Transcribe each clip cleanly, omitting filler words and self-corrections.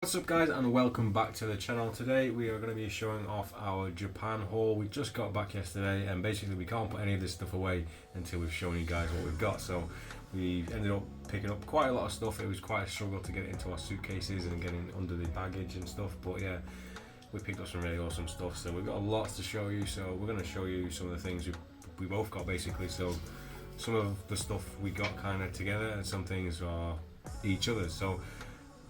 What's up guys, and welcome back to the channel. Today we are going to be showing off our Japan haul. We just got back yesterday and basically we can't put any of this stuff away until we've shown you guys what we've got. So we ended up picking up quite a lot of stuff. It was quite a struggle to get it into our suitcases and getting under the baggage and stuff, but yeah, we picked up some really awesome stuff. So we've got a lot to show you, so we're going to show you some of the things we both got basically. So some of the stuff we got kind of together and some things are each other's. So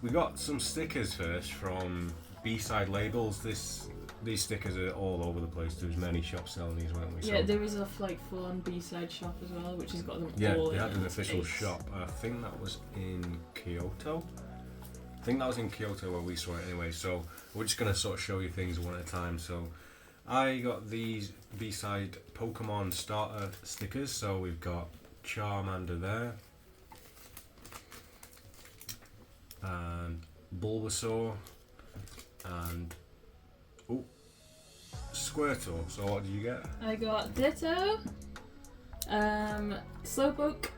we got some stickers first from B-side labels. These stickers are all over the place. There's many shops selling these, weren't we? Yeah, there was a full-on B-side shop as well, which has got them all. Yeah, in they had an official States. shop. I think that was in Kyoto. I think that was in Kyoto where we saw it anyway. So we're just gonna sort of show you things one at a time. So I got these B-side Pokemon starter stickers. So we've got Charmander there, and Bulbasaur, and Squirtle. So what did you get? I got Ditto, Slowpoke,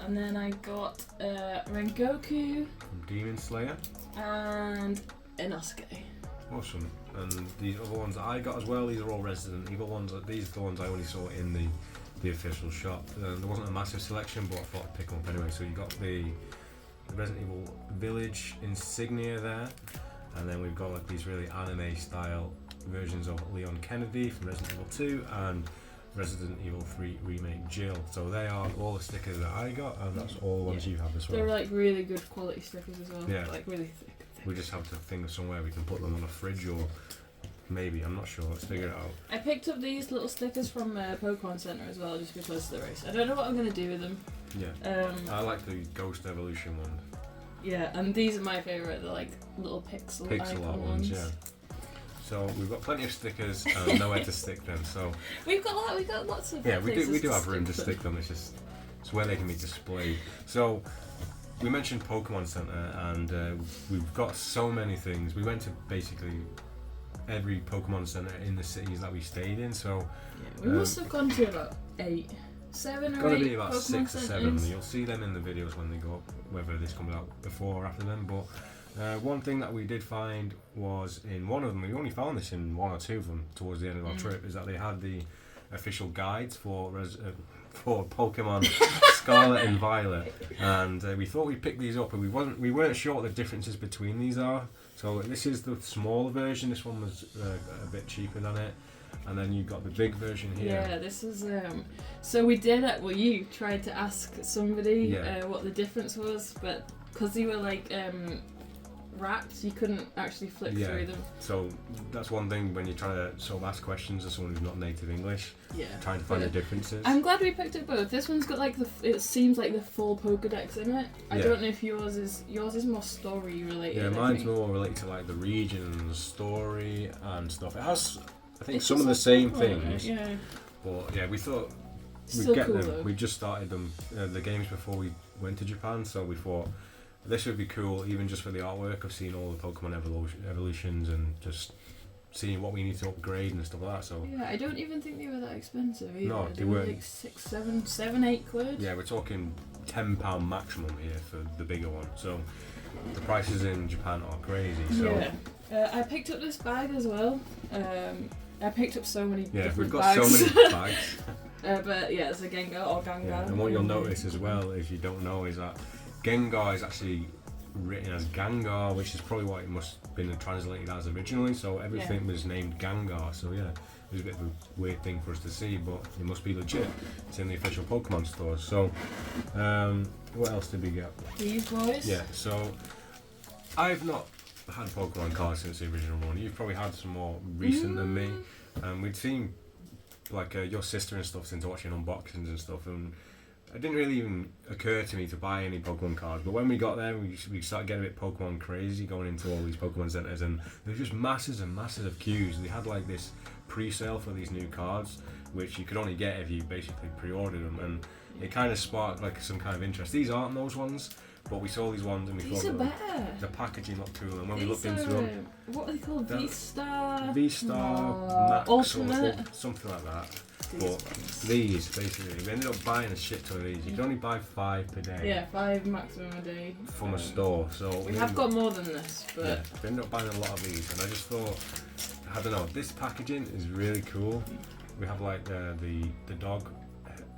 and then I got Rengoku From Demon Slayer. and Inosuke. Awesome. And these other ones that I got as well, these are all Resident Evil ones. These are the ones I only saw in the official shop. There wasn't a massive selection, but I thought I'd pick them up anyway. So you got the Resident Evil Village insignia there, and then we've got like these really anime style versions of Leon Kennedy from Resident Evil 2 and Resident Evil 3 Remake Jill. So they are all the stickers that I got, and that's all the ones you have as well. They're like really good quality stickers as well. Yeah. Like really thick. We just have to think of somewhere we can put them on a fridge, or maybe, I'm not sure, let's figure it out. I picked up these little stickers from Pokemon Center as well, just because of the race. I don't know what I'm gonna do with them. Yeah. I like the Ghost Evolution one. Yeah, and these are my favourite. They're like little pixel Pixel art icon ones, yeah. So we've got plenty of stickers and nowhere to stick them. So We've got lots of. yeah, we places do have room to them. stick them. It's where they can be displayed. So we mentioned Pokemon Center, and we've got so many things. We went to basically every Pokemon Center in the cities that we stayed in. So Yeah, we must have gone to about 7 or gotta 8 be about Pokemon 6 or 7. centres. You'll see them in the videos when they go up, whether this comes out before or after them. But one thing that we did find was in one of them, we only found this in 1 or 2 of them towards the end of our trip, is that they had the official guides for Pokemon Scarlet and Violet, and we thought we'd pick these up, and we weren't sure what the differences between these are. So this is the smaller version. This one was a bit cheaper than it. And then you've got the big version here. Yeah, this is. So we did it. Well, you tried to ask somebody Yeah. what the difference was, but because they were like wrapped, you couldn't actually flip through them. So that's one thing when you try to sort of ask questions to someone who's not native English, Yeah. trying to find the differences. I'm glad we picked up both. This one's got like it seems like the full Pokedex in it. I Yeah. don't know if yours is more story related. Yeah, I mine's think. more related to like the region, story and stuff. It has, I think, It's some of just the same like Pokemon, things, Yeah. but yeah, we thought we'd Still get cool them. though. We just started them, the games before we went to Japan, so we thought this would be cool, even just for the artwork of seeing all the Pokemon evolutions and just seeing what we need to upgrade and stuff like that. So Yeah, I don't even think they were that expensive either. No, they they were weren't. like 6, 7, 8 quid. yeah, we're talking £10 maximum here for the bigger one. So the prices in Japan are crazy. So Yeah. I picked up this bag as well. I picked up so many yeah, different we've got bags. so many bags. But yeah, it's a Gengar or Gengar. Yeah, and what you'll notice as well, if you don't know, is that Gengar is actually written as Gangar, which is probably what it must have been translated as originally. So everything was named Gengar. So yeah, it was a bit of a weird thing for us to see, but it must be legit. It's in the official Pokemon stores. So what else did we get? These boys. Yeah, so I've not had Pokemon cards since the original one. You've probably had some more recent than me. We'd seen like your sister and stuff since watching unboxings and stuff, and it didn't really even occur to me to buy any Pokemon cards. But when we got there, we started getting a bit Pokemon crazy, going into all these Pokemon centers, and there was just masses and masses of queues. They had like this pre-sale for these new cards, which you could only get if you basically pre-ordered them, and it kind of sparked like some kind of interest. These aren't those ones, but we saw these ones and we These thought are that better. the packaging looked cool, and when we These looked into them, what are they called? They're- V-Star. V-Star, No, Max, Ultimate. or something like that. But these, basically, we ended up buying a shit ton of these. You can only buy 5 per day. Yeah, 5 maximum a day. From a store. So we have got more than this, but yeah, we ended up buying a lot of these, and I just thought, I don't know, this packaging is really cool. We have like the dog,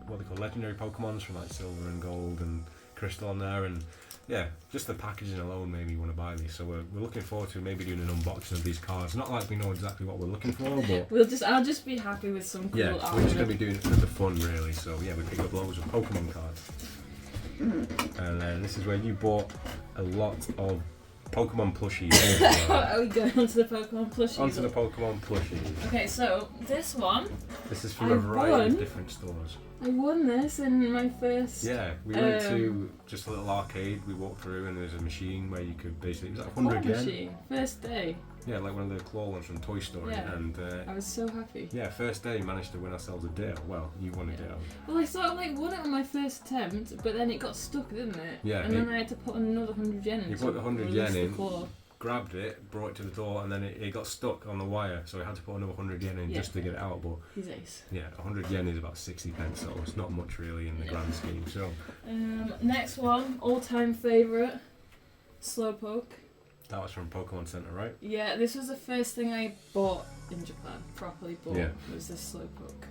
what they call legendary Pokemons from like Silver and Gold and Crystal on there, and yeah, just the packaging alone made me want to buy these. So we're looking forward to maybe doing an unboxing of these cards. Not like we know exactly what we're looking for, but I'll just be happy with some cool art. we're just gonna be doing it for the fun, really. So yeah, we picked up loads of Pokemon cards, and then this is where you bought a lot of Pokemon plushies. Are we going onto the Pokemon plushies? Onto the Pokemon plushies. Okay, so this one. This is from a variety of different stores. I won this in my first. Yeah, we went to just a little arcade. We walked through, and there was a machine where you could basically, it was like 100 yen. Machine. First day. Yeah, like one of the claw ones from Toy Story. Yeah. And I was so happy. yeah, first day managed to win ourselves a Ditto. Well, you won a Ditto. Well, I sort of like won it on my first attempt, but then it got stuck, didn't it? Yeah. And then I had to put another 100 yen in. You put the 100 yen in, claw. grabbed it, brought it to the door, and then it got stuck on the wire, so we had to put another 100 yen in just to get it out. But he's ace. yeah, 100 yen is about 60 pence, so it's not much really in the grand scheme. So next one, all-time favourite, Slowpoke. that was from Pokemon Center, right? Yeah, this was the first thing I bought in Japan, properly bought, was this Slowpoke.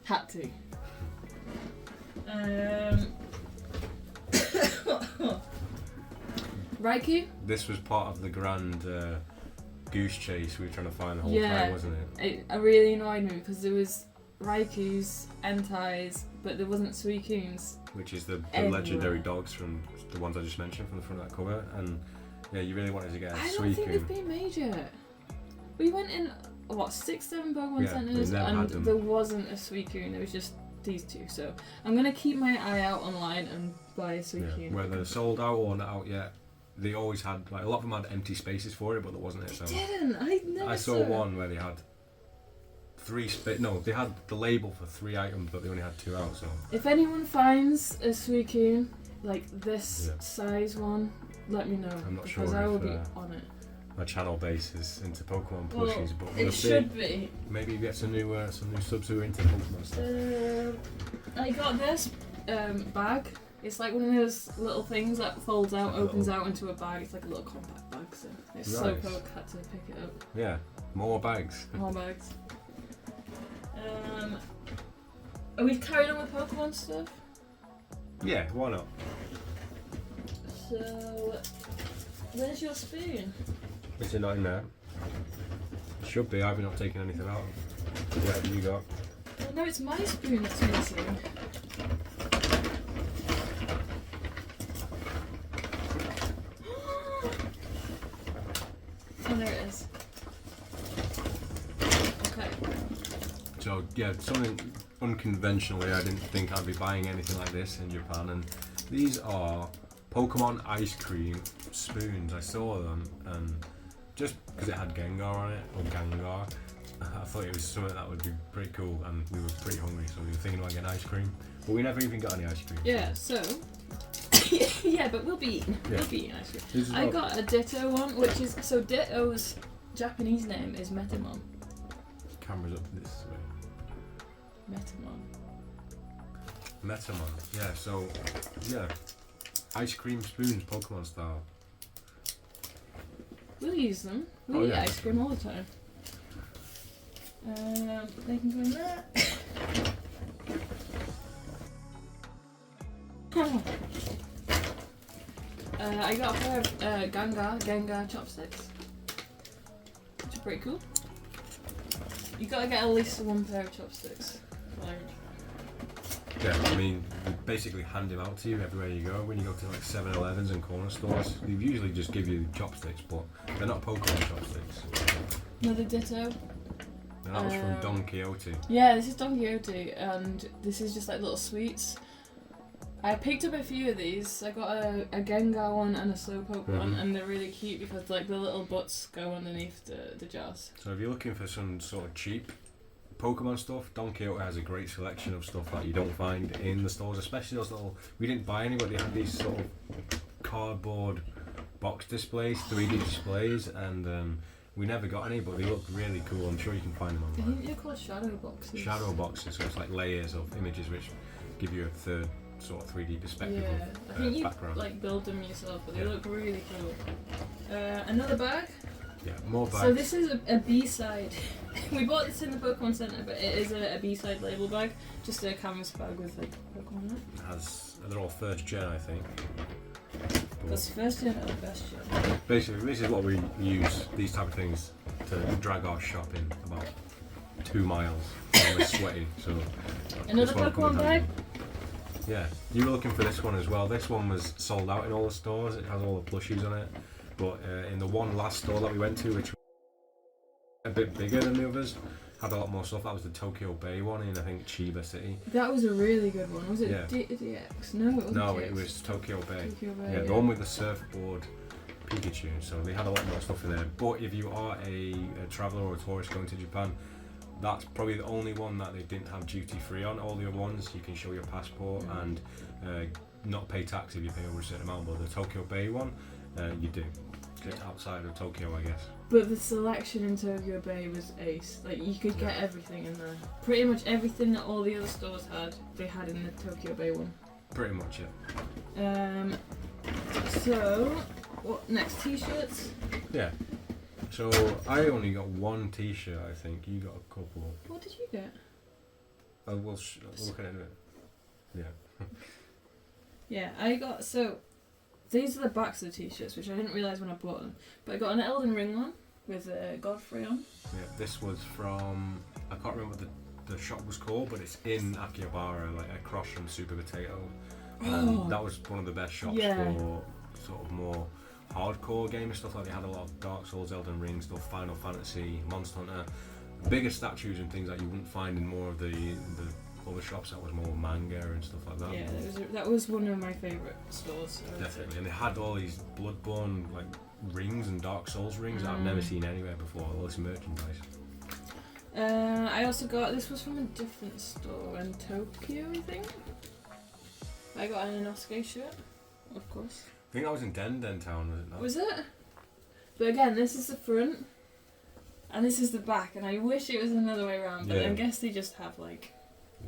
Had to. Raikou? This was part of the grand goose chase we were trying to find the whole time, wasn't it? It really annoyed me because there was Raikous, Entei's, but there wasn't Suicunes. Which is the legendary dogs from the ones I just mentioned from the front of that cover, and yeah, you really wanted to get a Suicune. I don't think they've been made yet. We went in, 6, 7 Pokemon centres and there wasn't a Suicune, there was just these two, so I'm going to keep my eye out online and buy a Suicune. Yeah. Whether they're sold out or not out yet, they always had, like, a lot of them had empty spaces for it, but there wasn't it. So they didn't, I saw one where they had 3 they had the label for 3 items, but they only had 2 out, so. If anyone finds a Suicune, like this size one, let me know. I'm not sure because I will be on it. My channel base is into Pokemon plushies, but we'll see. Should be. Maybe you get some new subs who are into Pokemon stuff. I got this bag. It's like one of those little things that folds out, opens out into a bag. It's like a little compact bag, so it's Slowpoke, had to pick it up. Yeah, more bags. More bags. Are we carrying on with Pokemon stuff? Yeah, why not? So, where's your spoon? Is it not in there? It should be. I've not taken anything out. What have you got? Oh, no, it's my spoon that's missing. Oh, there it is. Okay. So yeah, something unconventionally, I didn't think I'd be buying anything like this in Japan, and these are Pokemon ice cream spoons. I saw them, and just because it had Gengar on it, or Gengar, I thought it was something that would be pretty cool, and we were pretty hungry, so we were thinking about getting ice cream, but we never even got any ice cream. Yeah, so yeah, but we'll be eating. Yeah. We'll be eating ice cream. I got a Ditto one, which is Ditto's Japanese name is Metamon. Camera's up this way. Metamon. Yeah. So yeah, ice cream spoons, Pokemon style. We'll use them. We eat ice cream all the time. They can go in there. I got a pair of Gengar chopsticks, which are pretty cool. You gotta get at least 1 pair of chopsticks. Yeah, I mean, they basically hand them out to you everywhere you go. When you go to like 7-Elevens and corner stores, they usually just give you chopsticks, but they're not Pokemon chopsticks. Another Ditto. And that was from Don Quixote. Yeah, this is Don Quixote, and this is just like little sweets. I picked up a few of these. I got a Gengar one and a Slowpoke one, and they're really cute because like the little butts go underneath the jars. So if you're looking for some sort of cheap Pokemon stuff, Don Quixote has a great selection of stuff that you don't find in the stores, especially those little. We didn't buy any, but they had these sort of cardboard box displays, 3D displays, and We never got any, but they look really cool. I'm sure you can find them I online. think they're called shadow boxes. Shadow boxes, so it's like layers of images which give you a third sort of 3D perspective Yeah, I of think you background. like build them yourself, but they Yeah. look really cool. Another bag. Yeah, more bags. So this is a B-side. We bought this in the Pokemon Center, but it is a B-side label bag, just a canvas bag with like Pokemon on it. They're all first gen, I think. That's first gen or the best gen. Basically, this is what we use, these type of things, to drag our shop in about 2 miles. And we're sweating, so... Another this one Pokemon comes in bag? handy. Yeah, you were looking for this one as well. This one was sold out in all the stores. It has all the plushies on it. But in the one last store that we went to, which was a bit bigger than the others, had a lot more stuff. That was the Tokyo Bay one in, I think, Chiba City. That was a really good one. Was it Yeah. DX? No, it wasn't No, DX. it was Tokyo Bay. Tokyo Bay, Yeah, the one with the surfboard Pikachu. So they had a lot more stuff in there. But if you are a traveller or a tourist going to Japan, that's probably the only one that they didn't have duty free on. All the other ones you can show your passport and not pay tax if you pay over a certain amount. But the Tokyo Bay one, you do. It's outside of Tokyo, I guess. But the selection in Tokyo Bay was ace. Like, you could get everything in there. Pretty much everything that all the other stores had, they had in the Tokyo Bay one. Pretty much, yeah. So, what next? T-shirts? Yeah. So I only got one T-shirt, I think. You got a couple. What did you get? We'll look at it in a bit. Yeah. Yeah, I got, so, these are the backs of the T-shirts, which I didn't realise when I bought them. But I got an Elden Ring one with Godfrey on. Yeah, this was from, I can't remember what the shop was called, but it's in Akihabara, like across from Super Potato. Oh. That was one of the best shops for sort of more hardcore gamer stuff. Like they had a lot of Dark Souls, Elden Ring stuff, Final Fantasy, Monster Hunter, bigger statues and things that you wouldn't find in more of the other shops. That was more manga and stuff like that. Yeah, that was one of my favourite stores. Definitely, and they had all these Bloodborne like rings and Dark Souls rings that I've never seen anywhere before. All this merchandise. I also got, this was from a different store in Tokyo, I think. I got an Inosuke shirt, of course. I think that was in Den Town, was it not? Was it? But again, this is the front, and this is the back, and I wish it was another way around, but I guess they just have like...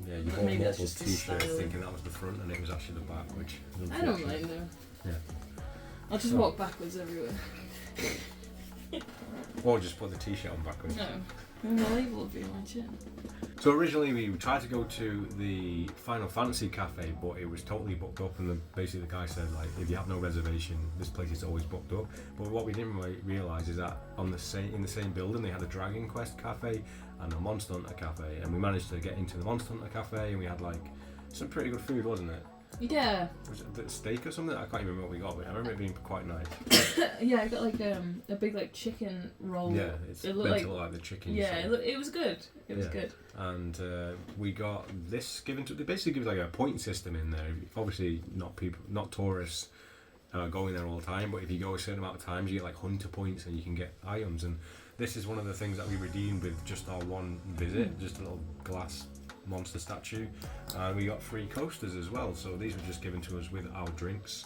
Yeah, you bought maybe that's multiple just the T-shirts style. thinking that was the front and it was actually the back, which is I don't unfortunate. mind though. Yeah. I'll just walk backwards everywhere. Or just put the T-shirt on backwards. No, and the label will be on my chin. So originally we tried to go to the Final Fantasy cafe, but it was totally booked up, and basically the guy said like, if you have no reservation, this place is always booked up. But what we didn't realise is that in the same building they had a Dragon Quest cafe and a Monster Hunter cafe, and we managed to get into the Monster Hunter cafe, and we had like some pretty good food, wasn't it? Yeah. Was it steak or something? I can't even remember what we got, but I remember it being quite nice. Yeah, I got like a big like chicken roll. Yeah, it's it meant looked to look like the chicken. Yeah, so. it was good. It was good. And we got this given to. They basically give like a point system in there. Obviously, not tourists going there all the time, but if you go a certain amount of times, you get like hunter points and you can get items. And this is one of the things that we redeemed with just our one visit, just a little glass monster statue, and we got free coasters as well. So these were just given to us with our drinks,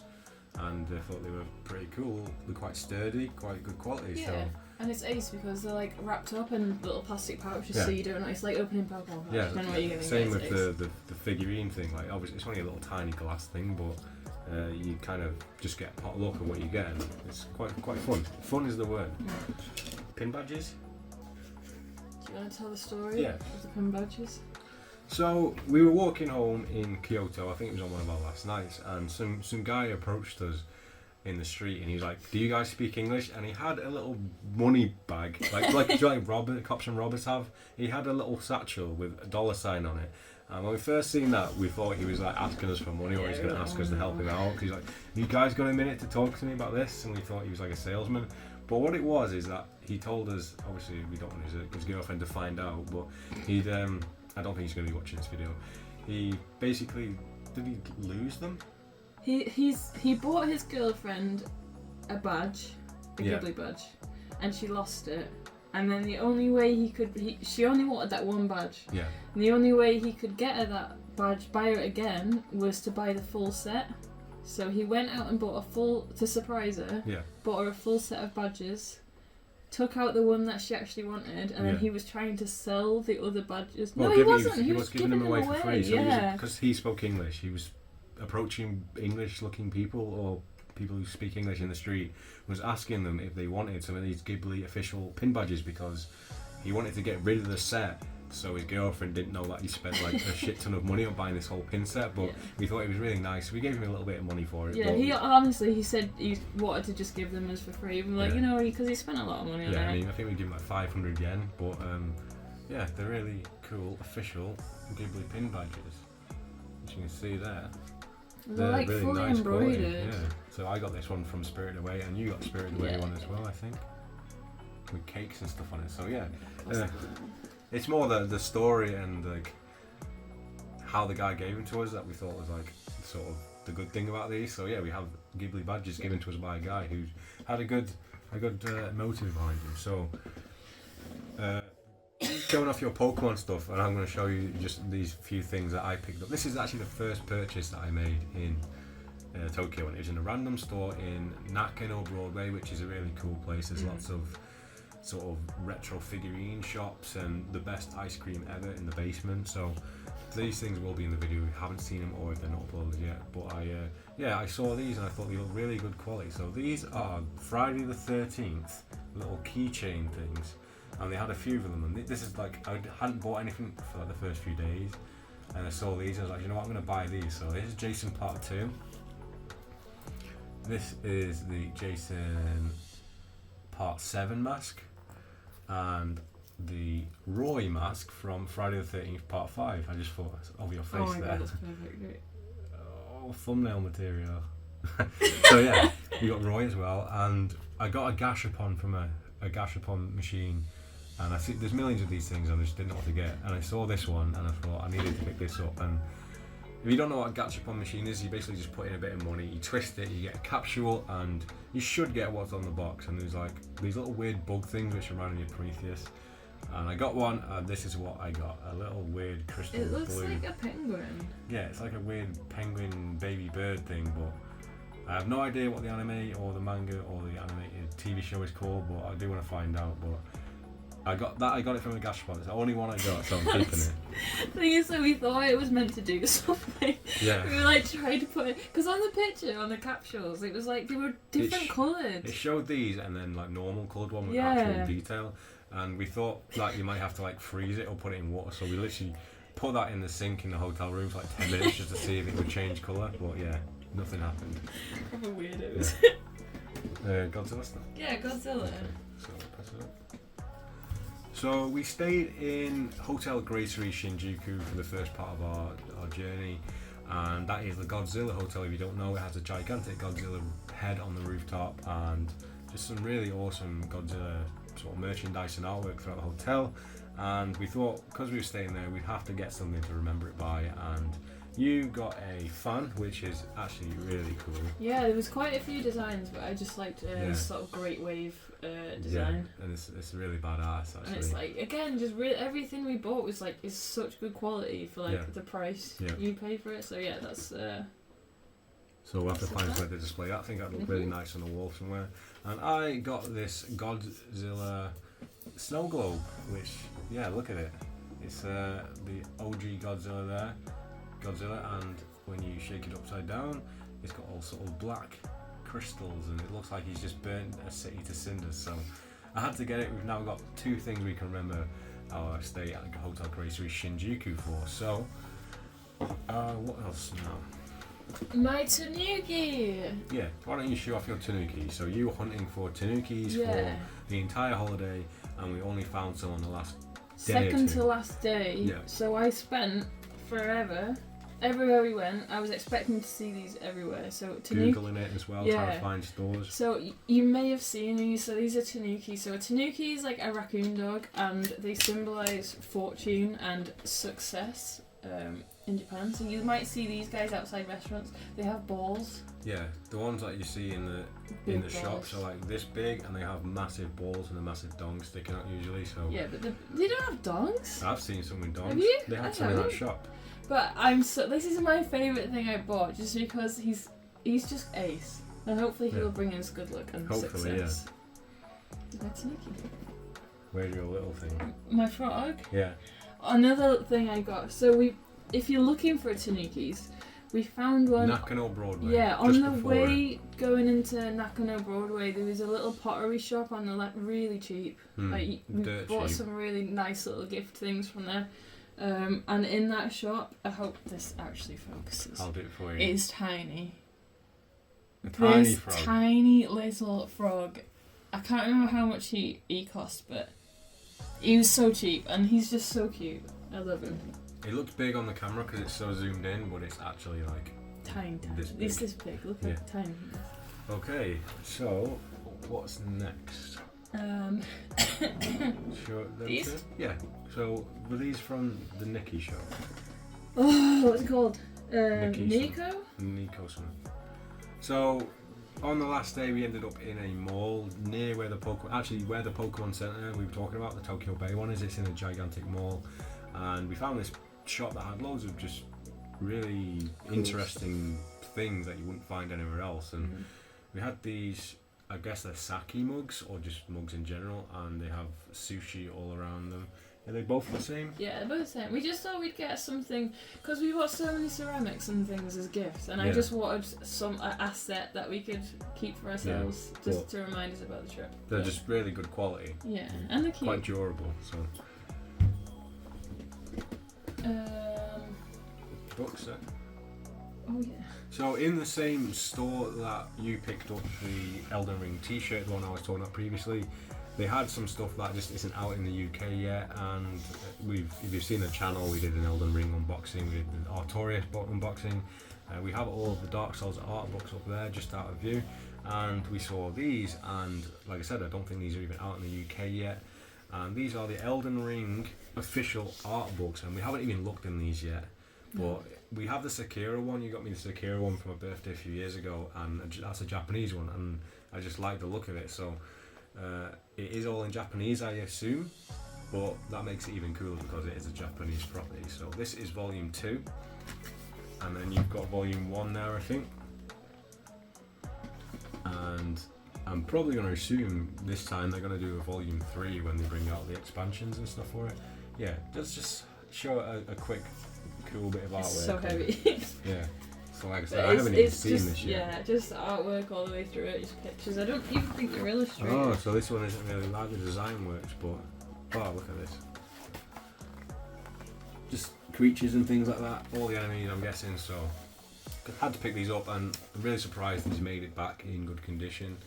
and I thought they were pretty cool. They're quite sturdy, quite good quality. Yeah. So. And it's ace because they're like wrapped up in little plastic pouches, so you don't know. It's like opening Pokemon pouch. Yeah, You don't know what you're gonna same get. with the figurine thing. Like obviously it's only a little tiny glass thing, but you kind of just get a pot look at what you get, and it's quite fun. Fun is the word. Pin badges. Do you want to tell the story of the pin badges? So we were walking home in Kyoto. I think it was on one of our last nights, and some guy approached us in the street, and he was like, "Do you guys speak English?" And he had a little money bag, like cops and robbers have. He had a little satchel with a dollar sign on it. And when we first seen that, we thought he was like asking us for money, or he's going to ask us to help him out. He's like, "You guys got a minute to talk to me about this?" And we thought he was like a salesman. But what it was is that he told us, obviously we don't want his girlfriend to find out, but he'd, I don't think he's going to be watching this video. He basically, did he lose them? He bought his girlfriend a badge, a Yeah. Ghibli badge, and she lost it. And then the only way she only wanted that one badge. Yeah. And the only way he could get her that badge, buy her again, was to buy the full set. So he went out and bought to surprise her, bought her a full set of badges, took out the one that she actually wanted, and then Yeah. he was trying to sell the other badges. Well, No, he wasn't. He was giving them away for free. So yeah. because he spoke English, he was approaching English-looking people or people who speak English in the street, was asking them if they wanted some of these Ghibli official pin badges because he wanted to get rid of the set. So his girlfriend didn't know that he spent like a shit ton of money on buying this whole pin set, but Yeah. we thought it was really nice. So we gave him a little bit of money for it. Yeah, but he honestly, he said he wanted to just give them as for free. We're like, Yeah. you know, because he spent a lot of money on yeah, I it. mean, I think we give him like 500 yen, but yeah, they're really cool official Ghibli pin badges, which you can see there. They're like really fully nice embroidered. quality, yeah. So I got this one from Spirited Away, and you got Spirited Away Yeah. one as well, I think, with cakes and stuff on it. So yeah, it's more the story and like how the guy gave them to us that we thought was like sort of the good thing about these. So yeah, we have Ghibli badges given to us by a guy who had a good motive behind him. So showing off your Pokemon stuff, and I'm going to show you just these few things that I picked up. This is actually the first purchase that I made in Tokyo, and it was in a random store in Nakano Broadway, which is a really cool place. There's lots of sort of retro figurine shops and the best ice cream ever in the basement. So these things will be in the video if you haven't seen them or if they're not uploaded yet. But I saw these and I thought they looked really good quality. So these are Friday the 13th little keychain things, and they had a few of them. And this is like, I hadn't bought anything for like the first few days, and I saw these and I was like, you know what, I'm going to buy these. So this is Jason Part 2. This is the Jason Part 7 mask, and the Roy mask from Friday the 13th Part 5. I just thought of your face Oh my there. god, that's perfect. Great. Oh, thumbnail material. So yeah, we got Roy as well, and I got a Gashapon from a Gashapon machine, and I see there's millions of these things and I just didn't know what to get, and I saw this one and I thought I needed to pick this up. And if you don't know what a Gashapon machine is, you basically just put in a bit of money, you twist it, you get a capsule, and you should get what's on the box. And there's like these little weird bug things which remind me of Prometheus. And I got one, and this is what I got. A little weird crystal It looks blue. like a penguin. Yeah, it's like a weird penguin baby bird thing, but I have no idea what the anime or the manga or the animated TV show is called, but I do want to find out. But I got it from a Gashapon. It's the only one I got, so I'm keeping it. The thing is that we thought it was meant to do something. Yeah. We were like trying to put it, because on the picture, on the capsules, it was like they were different coloured. It showed these and then like normal coloured one with Yeah. actual detail, and we thought like you might have to like freeze it or put it in water, so we literally put that in the sink in the hotel room for like 10 minutes just to see if it would change colour, but yeah, nothing happened. Proper weirdos. Godzilla stuff. Yeah, Godzilla. So, press it up. So we stayed in Hotel Gracery Shinjuku for the first part of our journey, and that is the Godzilla Hotel. If you don't know, it has a gigantic Godzilla head on the rooftop and just some really awesome Godzilla sort of merchandise and artwork throughout the hotel. And we thought, because we were staying there, we'd have to get something to remember it by, and you got a fan, which is actually really cool. Yeah, there was quite a few designs, but I just liked sort of great wave design. Yeah, and it's really badass actually. And it's like, again, just everything we bought was like is such good quality for like the price you pay for it. So yeah, that's. So we'll have to find somewhere to display that. I think that'd look really nice on the wall somewhere. And I got this Godzilla snow globe, which look at it. It's the OG Godzilla there, and when you shake it upside down, it's got all sort of black crystals, and it looks like he's just burnt a city to cinders. So I had to get it. We've now got two things we can remember our stay at Hotel Gracery Shinjuku for. So what else now? My tanuki! Yeah, why don't you show off your tanuki? So you were hunting for tanukis for the entire holiday, and we only found some on the last day Second to last day. Yeah. So I spent forever. Everywhere we went, I was expecting to see these everywhere. So Googling it as well, trying to find stores. So you may have seen these. So these are tanuki. So a tanuki is like a raccoon dog, and they symbolise fortune and success in Japan. So you might see these guys outside restaurants. They have balls. Yeah, the ones that you see in the shops are like this big, and they have massive balls and a massive dong sticking out usually. So yeah, but they don't have dongs. I've seen some with dongs. Have you? They had some in that shop. But this is my favourite thing I bought, just because he's just ace, and hopefully he will bring us good luck and success. My tanuki. Where's your little thing? My frog. Yeah. Another thing I got. So if you're looking for tanukis, we found one. Nakano Broadway. Yeah, on just the before way going into Nakano Broadway, there was a little pottery shop on the really cheap. We dirt bought cheap. some really nice little gift things from there. And in that shop, I hope this actually focuses. I'll do it for you. It is tiny. A tiny This frog. tiny little frog. I can't remember how much he cost, but he was so cheap, and he's just so cute. I love him. It looks big on the camera because it's so zoomed in, but it's actually like Tiny. This big. It's this big. Look how tiny he is. Okay, so what's next? Sure, These? Yeah. So were these from the Nikki show? Oh, what's it called? Nikki Nico? Nico something. So on the last day we ended up in a mall near where the Pokemon Center we were talking about, the Tokyo Bay one is. It's in a gigantic mall, and we found this shop that had loads of just really interesting things that you wouldn't find anywhere else, and we had these, I guess they're sake mugs or just mugs in general, and they have sushi all around them. Are they both the same? Yeah, they're both the same. We just thought we'd get something because we bought so many ceramics and things as gifts, and I just wanted some asset that we could keep for ourselves, just to remind us about the trip. They're just really good quality. Yeah, and they're cute. Quite durable. So. Book set. Oh yeah. So in the same store that you picked up the Elden Ring T-shirt, the one I was talking about previously, they had some stuff that just isn't out in the UK yet, and if you've seen the channel, we did an Elden Ring unboxing, we did the Artorias unboxing, we have all of the Dark Souls art books up there just out of view, and we saw these, and like I said, I don't think these are even out in the UK yet, and these are the Elden Ring official art books, and we haven't even looked in these yet, but we have the Sekiro one. You got me the Sekiro one for my birthday a few years ago, and that's a Japanese one, and I just like the look of it. So it is all in Japanese, I assume, but that makes it even cooler because it is a Japanese property. So this is volume 2, and then you've got volume 1 there, I think, and I'm probably going to assume this time they're going to do a volume 3 when they bring out the expansions and stuff for it. Yeah, let's just show a quick cool bit of artwork. It's so heavy. Yeah. So like I said, I haven't even seen this yet. Yeah, just artwork all the way through it, just pictures. I don't even think they're illustrated. Oh, so this one isn't really like the design works, but oh, look at this. Just creatures and things like that. All the enemies, I'm guessing. So I had to pick these up, and I'm really surprised these made it back in good condition,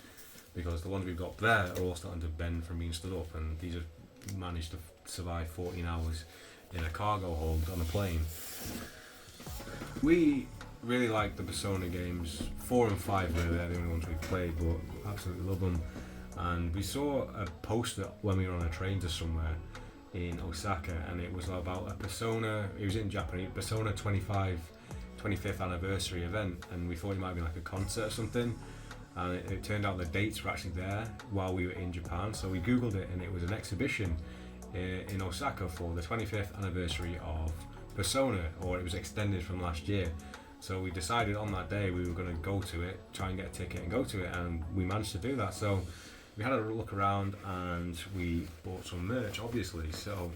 because the ones we've got there are all starting to bend from being stood up, and these have managed to survive 14 hours in a cargo hold on a plane. We really like the Persona games. 4 and 5 really, they're the only ones we played, but absolutely love them. And we saw a poster when we were on a train to somewhere in Osaka, and it was about a Persona, it was in Japanese, Persona 25th anniversary event, and we thought it might be like a concert or something, and it turned out the dates were actually there while we were in Japan, so we googled it, and it was an exhibition in Osaka for the 25th anniversary of Persona, or it was extended from last year. So we decided on that day we were going to go to it, try and get a ticket and go to it, and we managed to do that. So we had a look around and we bought some merch, obviously. So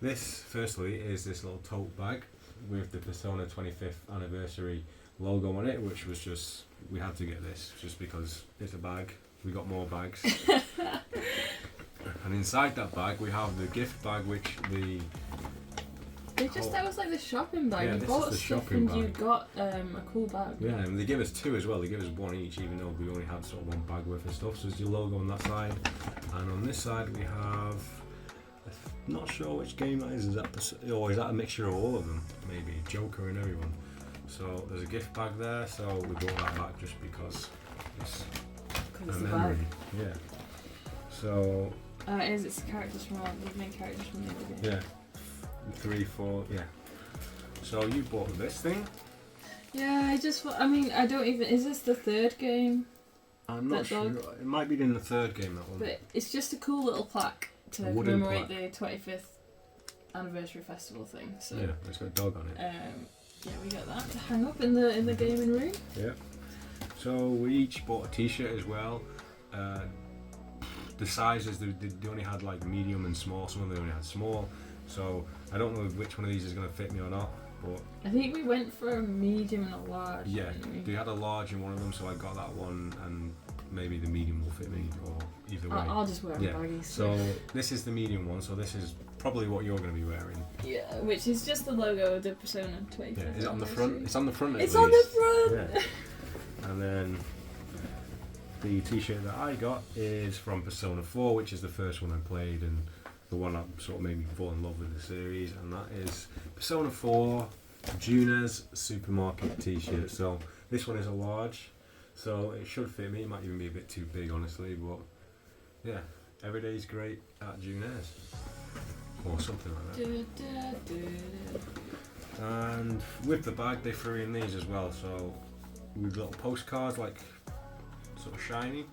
this, firstly, is this little tote bag with the Persona 25th anniversary logo on it, which was just, we had to get this just because it's a bag. We got more bags. And inside that bag we have the gift bag, which that was like the shopping bag. Yeah, you this bought is the stuff shopping and bag. you got a cool bag. Yeah, and they give us 2 as well. They give us 1 each, even though we only had sort of 1 bag worth of stuff. So there's your logo on that side, and on this side we have, I'm not sure which game that is. Is that a mixture of all of them? Maybe Joker and everyone. So there's a gift bag there. So we brought that back just because it's a memory. Yeah. So. It's characters from the main characters from the other game. Yeah. 3, 4, yeah. So you bought this thing? Yeah, I don't even. Is this the 3rd game? I'm not sure. It might be in the 3rd game, that one. But it's just a cool little plaque to commemorate the 25th anniversary festival thing. So yeah, it's got a dog on it. Yeah, we got that to hang up in the gaming room. Yeah. So we each bought a T-shirt as well. the sizes, they only had like medium and small. Some of them only had small. So I don't know which one of these is going to fit me or not. But I think we went for a medium and a large. yeah, didn't we? they had a large in one of them, so I got that one, and maybe the medium will fit me, or either way. I'll just wear baggies. So this is the medium one. So this is probably what you're going to be wearing. Yeah, which is just the logo of the Persona 25th. Yeah, is it on the front? It's on the front. It's on the front. Yeah. And then the T-shirt that I got is from Persona 4, which is the first one I played and the one that sort of made me fall in love with the series, and that is Persona 4 Juna's Supermarket T-shirt. So this one is a large, so it should fit me. It might even be a bit too big, honestly, but yeah, every day's great at Juna's, or something like that. And with the bag, they threw in these as well. So with little postcards, like sort of shiny.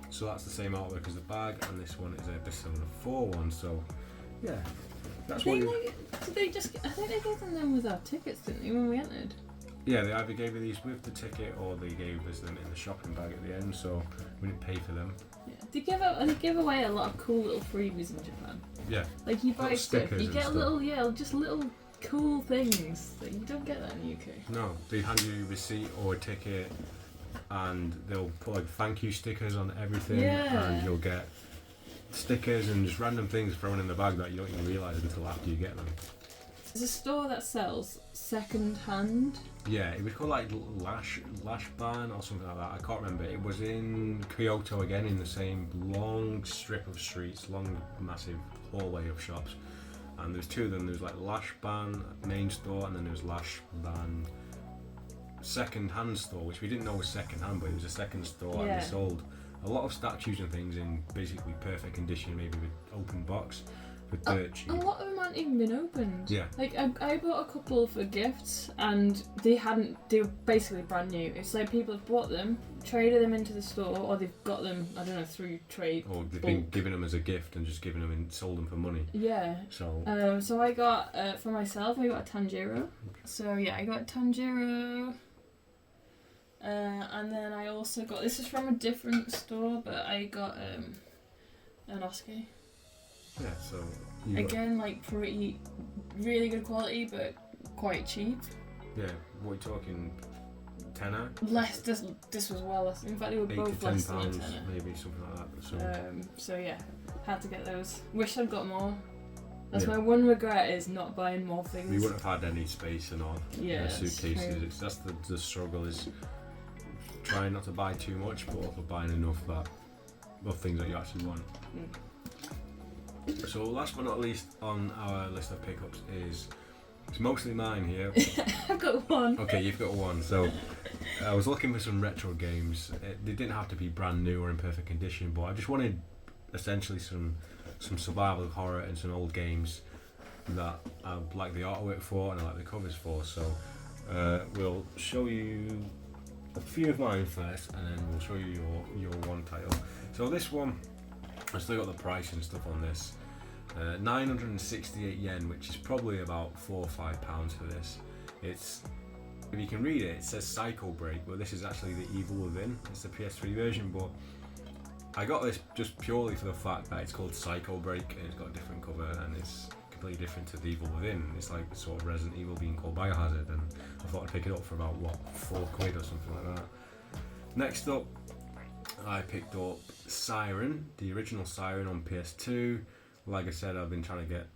So that's the same artwork as the bag, and this one is a Persona 4 one. So yeah, that's what. Did they just? I think they gave them with our tickets, didn't they, when we entered? Yeah, they either gave me these with the ticket, or they gave us them in the shopping bag at the end. So we didn't pay for them. Yeah, they give away a lot of cool little freebies in Japan. Yeah. Like you buy stuff, you get stuff. just little cool things that you don't get that in the UK. No, they hand you a receipt or a ticket, and they'll put like thank you stickers on everything, and you'll get stickers and just random things thrown in the bag that you don't even realise until after you get them. There's a store that sells second hand. Yeah, it was called like Lash Ban or something like that. I can't remember. It was in Kyoto again, in the same long strip of streets, long massive hallway of shops. And there's two of them. There's like Lash Ban main store, and then there's Lash Ban second hand store, which we didn't know was second hand, but it was a second store, and they sold a lot of statues and things in basically perfect condition, maybe with open box, for dirt cheap. A lot of them hadn't even been opened. Yeah. Like I bought a couple for gifts, and they were basically brand new. It's like people have bought them, traded them into the store, or they've got them, I don't know, through trade. Or they've been giving them as a gift and just giving them and sold them for money. Yeah. So I got for myself, I got a Tanjiro. So yeah, I got a Tanjiro. And then I also got, this is from a different store, but I got an Osuke. Yeah, so again, like pretty, really good quality, but quite cheap. Yeah, what are you talking? Tenner? Less. This was well less. In fact, they were both less than a £10, tenner. maybe something like that. So yeah, had to get those. Wish I'd got more. That's my one regret, is not buying more things. We wouldn't have had any space in our suitcases. That's the struggle, is trying not to buy too much, but also buying enough of things that you actually want. So last but not least on our list of pickups is, it's mostly mine here. I've got one. Okay, you've got one. So I was looking for some retro games. They didn't have to be brand new or in perfect condition, but I just wanted essentially some survival horror and some old games that I like the artwork for and I like the covers for. So we'll show you a few of mine first, and then we'll show you your one title. So this one, I still got the price and stuff on this. 968 yen, which is probably about £4 or £5 for this. It's, if you can read it, it says Psycho Break, but this is actually the Evil Within. It's the PS3 version, but I got this just purely for the fact that it's called Psycho Break and it's got a different cover and it's completely different to the Evil Within. It's like sort of Resident Evil being called Biohazard, and I thought I'd pick it up for about £4 or something like that. Next up, I picked up Siren, the original Siren on PS2. Like I said, I've been trying to get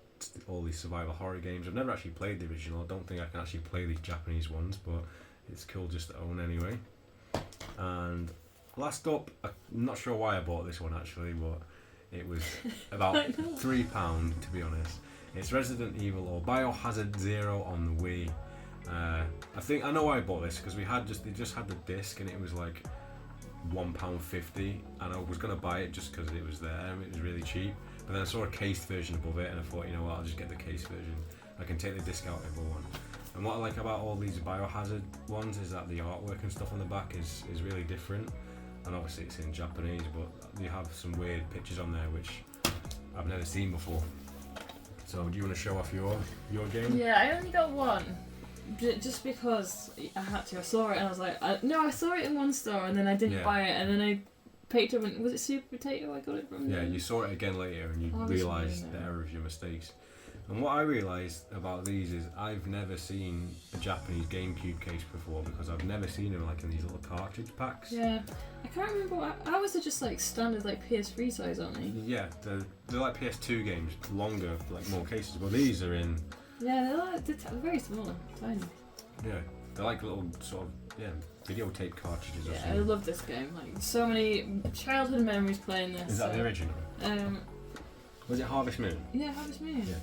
all these survival horror games. I've never actually played the original. I don't think I can actually play these Japanese ones, but it's cool just to own anyway. And last up, I'm not sure why I bought this one actually, but it was about £3 to be honest. It's Resident Evil or Biohazard Zero on the Wii. I know why I bought this, because they just had the disc and it was like £1.50, and I was gonna buy it just because it was there. It was really cheap. But then I saw a cased version above it, and I thought, you know what, I'll just get the cased version. I can take the disc out if I want. And what I like about all these Biohazard ones is that the artwork and stuff on the back is really different. And obviously it's in Japanese, but you have some weird pictures on there which I've never seen before. So do you want to show off your game? Yeah, I only got one. Just because I had to. I saw it and I was like, I saw it in one store and then I didn't buy it, and then I picked up, and was it Super Potato I got it from? Yeah, you saw it again later and you Obviously, realised the yeah. error of your mistakes. And what I realised about these is I've never seen a Japanese GameCube case before because I've never seen them like in these little cartridge packs. Yeah, I can't remember. Ours are just like standard like PS3 size, aren't they? Yeah, they're like PS2 games, longer, like more cases. But these are in. Yeah, they're very small, tiny. Yeah, they're like little sort of videotape cartridges or Yeah, I something. love this game. Like so many childhood memories playing this. Is that the original? Was it Harvest Moon? Yeah, Harvest Moon. Yeah.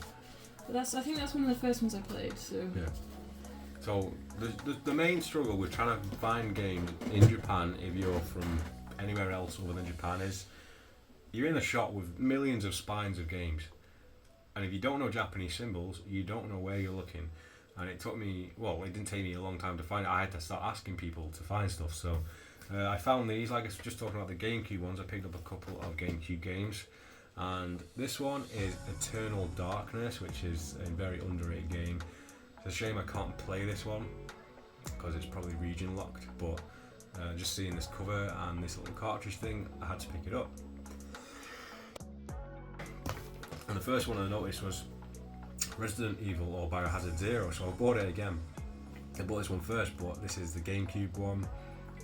But I think that's one of the first ones I played. So. Yeah. So the main struggle with trying to find games in Japan, if you're from anywhere else other than Japan, is you're in a shop with millions of spines of games, and if you don't know Japanese symbols, you don't know where you're looking. And it took me, well, it didn't take me a long time to find it. I had to start asking people to find stuff. So I found these, like I was just talking about the GameCube ones. I picked up a couple of GameCube games. And this one is Eternal Darkness, which is a very underrated game. It's a shame I can't play this one because it's probably region locked, but just seeing this cover and this little cartridge thing, I had to pick it up. And the first one I noticed was Resident Evil or Biohazard Zero, so I bought it again. I bought this one first, but this is the GameCube one,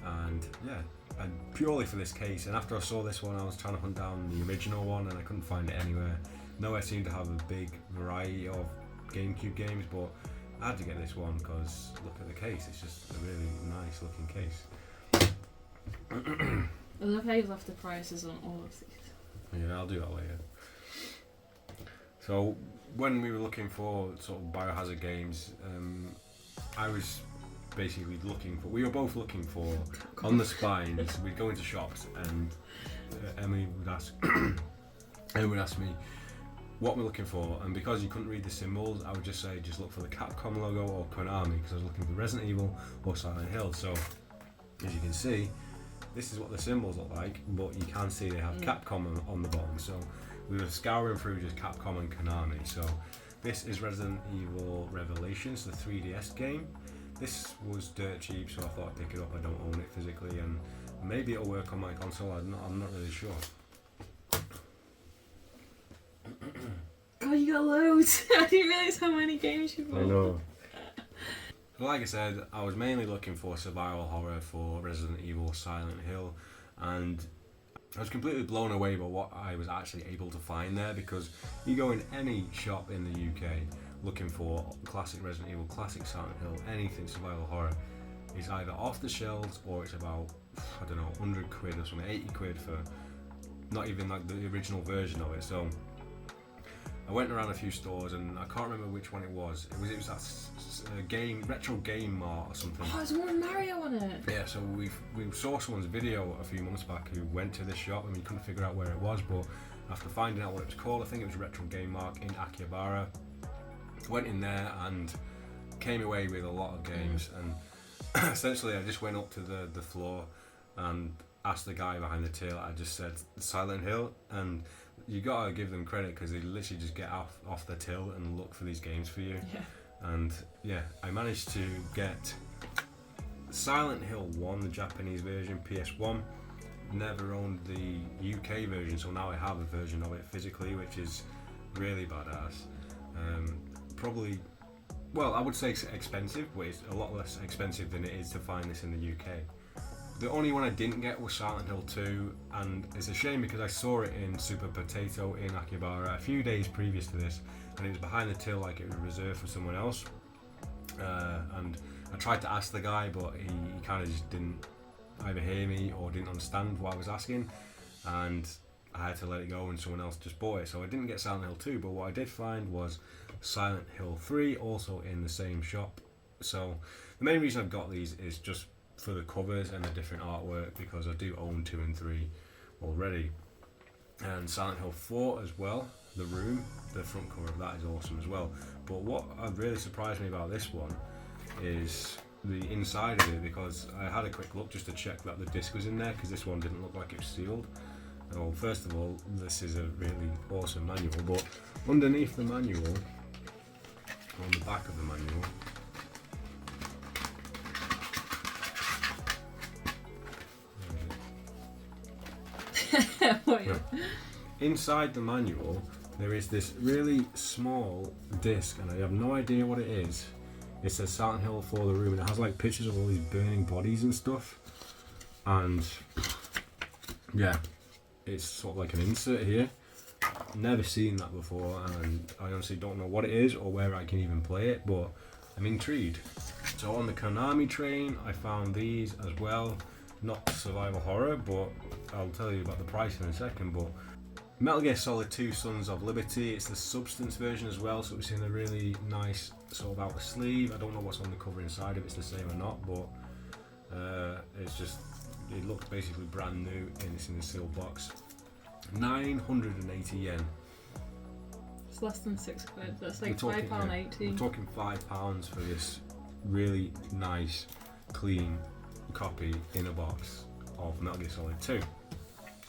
and yeah, and purely for this case. And after I saw this one, I was trying to hunt down the original one and I couldn't find it anywhere. Nowhere seemed to have a big variety of GameCube games, but I had to get this one because look at the case, it's just a really nice looking case. I love how you left the prices on all of these. Yeah, I'll do that later. So when we were looking for sort of Biohazard games, I was basically we were both looking for, on the spines, we'd go into shops and Emily would ask me what we're looking for, and because you couldn't read the symbols, I would just say just look for the Capcom logo or Konami, because I was looking for Resident Evil or Silent Hill. So as you can see, this is what the symbols look like, but you can see they have Capcom on the bottom. So we were scouring through just Capcom and Konami. So this is Resident Evil Revelations, the 3DS game. This was dirt cheap, so I thought I'd pick it up. I don't own it physically, and maybe it'll work on my console. I'm not really sure. God, you got loads! I didn't realise how many games you bought. I know. Like I said, I was mainly looking for survival horror for Resident Evil, Silent Hill, and I was completely blown away by what I was actually able to find there, because you go in any shop in the UK looking for classic Resident Evil, classic Silent Hill, anything survival horror, it's either off the shelves or it's about, I don't know, 100 quid or something, 80 quid for not even like the original version of it. So I went around a few stores and I can't remember which one it was. It was that game, retro game mart or something. Oh, there's one Mario on it. Yeah, so we saw someone's video a few months back who went to this shop and we couldn't figure out where it was, but after finding out what it was called, I think it was Retro Game Mark in Akihabara, went in there and came away with a lot of games. And essentially I just went up to the floor and asked the guy behind the till. I just said Silent Hill, and you gotta give them credit because they literally just get off the till and look for these games for you. Yeah. And yeah, I managed to get Silent Hill 1, the Japanese version, PS1. Never owned the UK version, so now I have a version of it physically, which is really badass. Probably, well, I would say it's expensive, but it's a lot less expensive than it is to find this in the UK. The only one I didn't get was Silent Hill 2, and it's a shame because I saw it in Super Potato in Akihabara a few days previous to this, and it was behind the till like it was reserved for someone else. And I tried to ask the guy, but he kind of just didn't either hear me or didn't understand what I was asking, and I had to let it go and someone else just bought it. So I didn't get Silent Hill 2, but what I did find was Silent Hill 3, also in the same shop. So the main reason I've got these is just for the covers and the different artwork, because I do own 2 and 3 already. And Silent Hill 4 as well, The Room, the front cover of that is awesome as well. But what really surprised me about this one is the inside of it, because I had a quick look just to check that the disc was in there, because this one didn't look like it was sealed. Well, first of all, this is a really awesome manual, but underneath the manual, on the back of the manual, What you- Inside the manual, there is this really small disc, and I have no idea what it is. It says Silent Hill for the room, and it has like pictures of all these burning bodies and stuff. And yeah, it's sort of like an insert here. Never seen that before, and I honestly don't know what it is or where I can even play it, but I'm intrigued. So on the Konami train, I found these as well. Not survival horror, but I'll tell you about the price in a second. But Metal Gear Solid 2 Sons of Liberty, it's the Substance version as well, so it's in a really nice sort of outer sleeve. I don't know what's on the cover inside, if it's the same or not, but it's just, it looks basically brand new and it's in a sealed box. 980 yen. It's less than £6. That's like We're talking- £5.80. We're talking £5 for this really nice, clean copy in a box of Metal Gear Solid 2.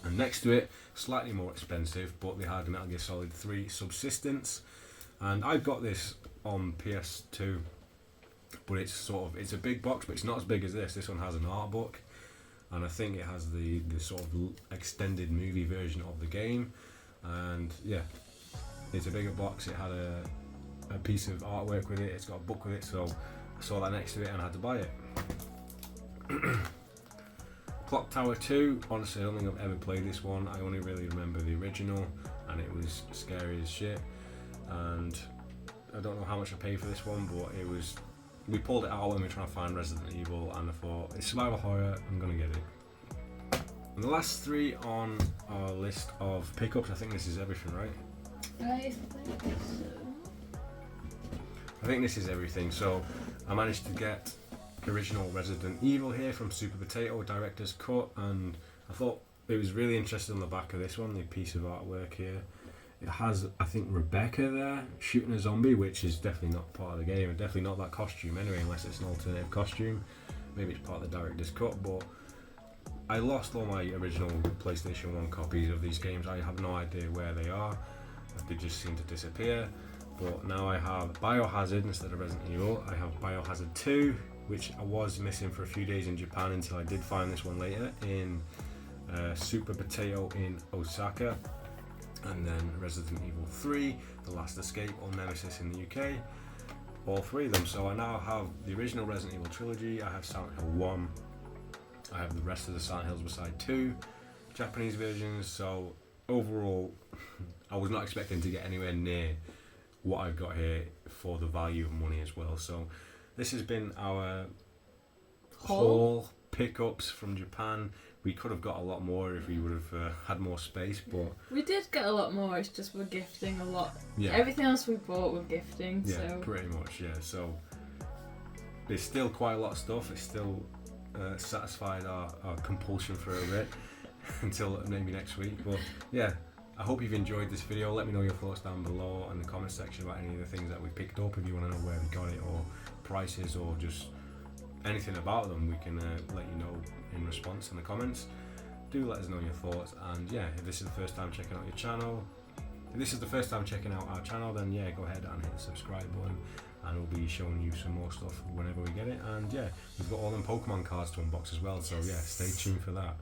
And next to it, slightly more expensive, but they had Metal Gear Solid 3 Subsistence, and I've got this on PS2, but it's a big box, but it's not as big as this. This one has an art book, and I think it has the sort of extended movie version of the game, and yeah, it's a bigger box. It had a piece of artwork with it, it's got a book with it, so I saw that next to it and I had to buy it. Clock Tower 2, honestly I don't think I've ever played this one. I only really remember the original, and it was scary as shit, and I don't know how much I paid for this one, but we pulled it out when we were trying to find Resident Evil, and I thought, it's survival horror, I'm gonna get it. And the last three on our list of pickups, I think this is everything, right? I think so. I think this is everything. So I managed to get original Resident Evil here from Super Potato Director's Cut, and I thought it was really interesting on the back of this one, the piece of artwork here. It has, I think, Rebecca there shooting a zombie, which is definitely not part of the game, and definitely not that costume anyway, unless it's an alternative costume. Maybe it's part of the Director's Cut, but I lost all my original PlayStation 1 copies of these games. I have no idea where they are. They just seem to disappear. But now I have Biohazard instead of Resident Evil. I have Biohazard 2, which I was missing for a few days in Japan until I did find this one later in Super Potato in Osaka. And then Resident Evil 3, The Last Escape, or Nemesis in the UK. All three of them. So I now have the original Resident Evil trilogy, I have Silent Hill 1, I have the rest of the Silent Hills beside 2 Japanese versions. So overall, I was not expecting to get anywhere near what I've got here for the value of money as well. So this has been our haul pickups from Japan. We could have got a lot more if we would have had more space, but we did get a lot more. It's just we're gifting a lot. yeah, Everything else we bought we're gifting. yeah, So pretty much, yeah. So there's still quite a lot of stuff. It's still satisfied our compulsion for a bit until maybe next week. But yeah, I hope you've enjoyed this video. Let me know your thoughts down below in the comment section about any of the things that we picked up. If you want to know where we got it, or prices, or just anything about them, we can let you know in response in the comments. Do let us know your thoughts, and yeah, if this is the first time checking out your channel, if this is the first time checking out our channel, then yeah, go ahead and hit the subscribe button, and we'll be showing you some more stuff whenever we get it. And yeah, we've got all them Pokemon cards to unbox as well, so yeah, stay tuned for that.